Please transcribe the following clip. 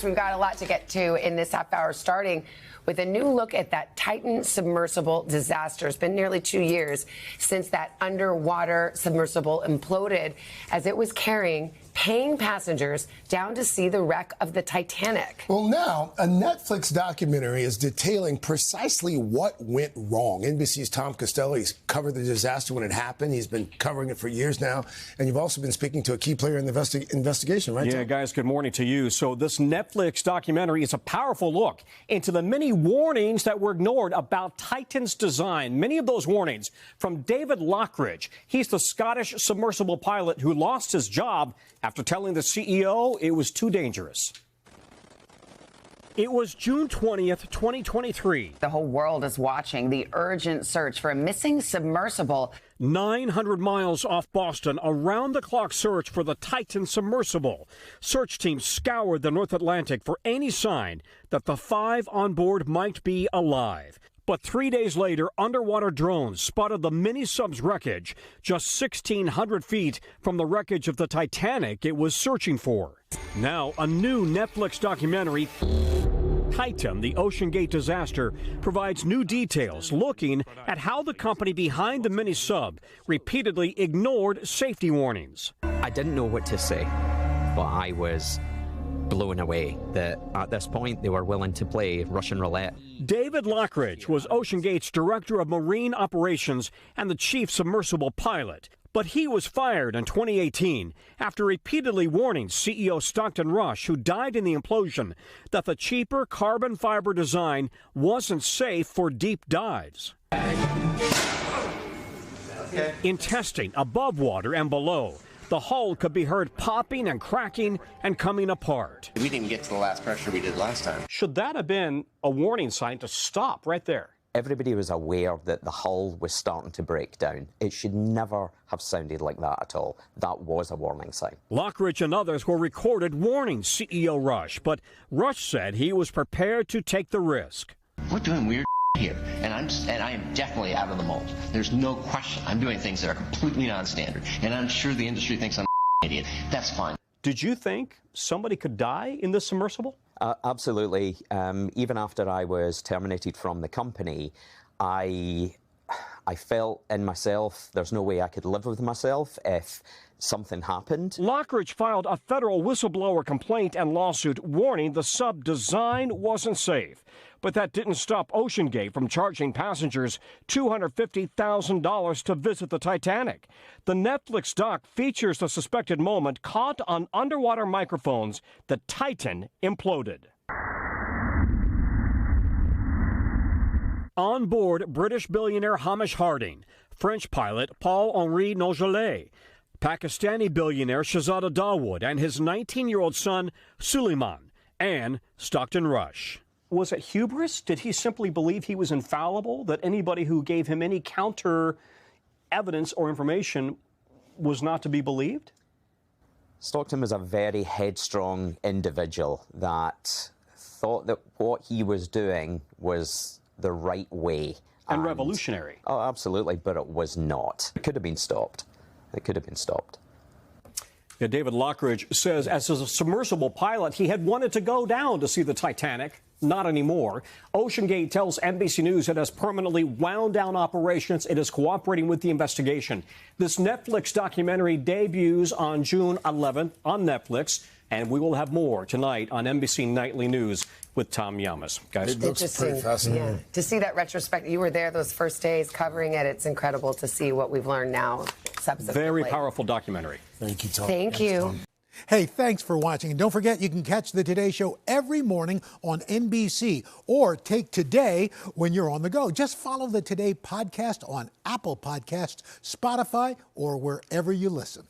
We've got a lot to get to in this half hour, starting with a new look at that Titan submersible disaster. It's been nearly 2 years since that underwater submersible imploded as it was carrying paying passengers down to see the wreck of the Titanic. Well, now a Netflix documentary is detailing precisely what went wrong. NBC's Tom Costello, he's covered the disaster when it happened. He's been covering it for years now. And you've also been speaking to a key player in the investigation, right, Tom? Yeah, guys, good morning to you. So this Netflix documentary is a powerful look into the many warnings that were ignored about Titan's design. Many of those warnings from David Lockridge. He's the Scottish submersible pilot who lost his job after telling the CEO it was too dangerous. It was June 20th, 2023. The whole world is watching the urgent search for a missing submersible. 900 miles off Boston, a round-the-clock search for the Titan submersible. Search teams scoured the North Atlantic for any sign that the 5 on board might be alive. But 3 days later, underwater drones spotted the mini-sub's wreckage just 1,600 feet from the wreckage of the Titanic it was searching for. Now, a new Netflix documentary, Titan, the OceanGate Disaster, provides new details looking at how the company behind the mini-sub repeatedly ignored safety warnings. I didn't know what to say, but I was blown away that at this point they were willing to play Russian roulette. David Lockridge was OceanGate's director of marine operations and the chief submersible pilot. But he was fired in 2018 after repeatedly warning CEO Stockton Rush, who died in the implosion, that the cheaper carbon fiber design wasn't safe for deep dives. In testing above water and below, the hull could be heard popping and cracking and coming apart. We didn't get to the last pressure we did last time. Should that have been a warning sign to stop right there? Everybody was aware that the hull was starting to break down. It should never have sounded like that at all. That was a warning sign. Lockridge and others were recorded warning CEO Rush, but Rush said he was prepared to take the risk. We're doing weird here, and I am definitely out of the mold. There's no question. I'm doing things that are completely non-standard, and I'm sure the industry thinks I'm an idiot. That's fine. Did you think somebody could die in this submersible? Absolutely. Even after I was terminated from the company, I felt in myself there's no way I could live with myself if something happened. Lockridge filed a federal whistleblower complaint and lawsuit warning the sub design wasn't safe. But that didn't stop OceanGate from charging passengers $250,000 to visit the Titanic. The Netflix doc features the suspected moment caught on underwater microphones. The Titan imploded. On board, British billionaire Hamish Harding, French pilot Paul-Henri Nogelet, Pakistani billionaire Shahzada Dawood, and his 19-year-old son Suleiman, and Stockton Rush. Was it hubris? Did he simply believe he was infallible, that anybody who gave him any counter evidence or information was not to be believed? Stockton was a very headstrong individual that thought that what he was doing was the right way. And revolutionary. Oh, absolutely, but it was not. It could have been stopped. It could have been stopped. Yeah, David Lockridge says as a submersible pilot, he had wanted to go down to see the Titanic. Not anymore. OceanGate tells NBC News it has permanently wound down operations. It is cooperating with the investigation. This Netflix documentary debuts on June 11th on Netflix, and we will have more tonight on NBC Nightly News with Tom Yamas. Guys, it looks pretty fascinating. Yeah. To see that retrospect, you were there those first days covering it. It's incredible to see what we've learned now subsequently. Very powerful documentary. Thank you, Tom. Thank you. Tom. Hey, thanks for watching. And don't forget, you can catch the Today Show every morning on NBC or take Today when you're on the go. Just follow the Today podcast on Apple Podcasts, Spotify, or wherever you listen.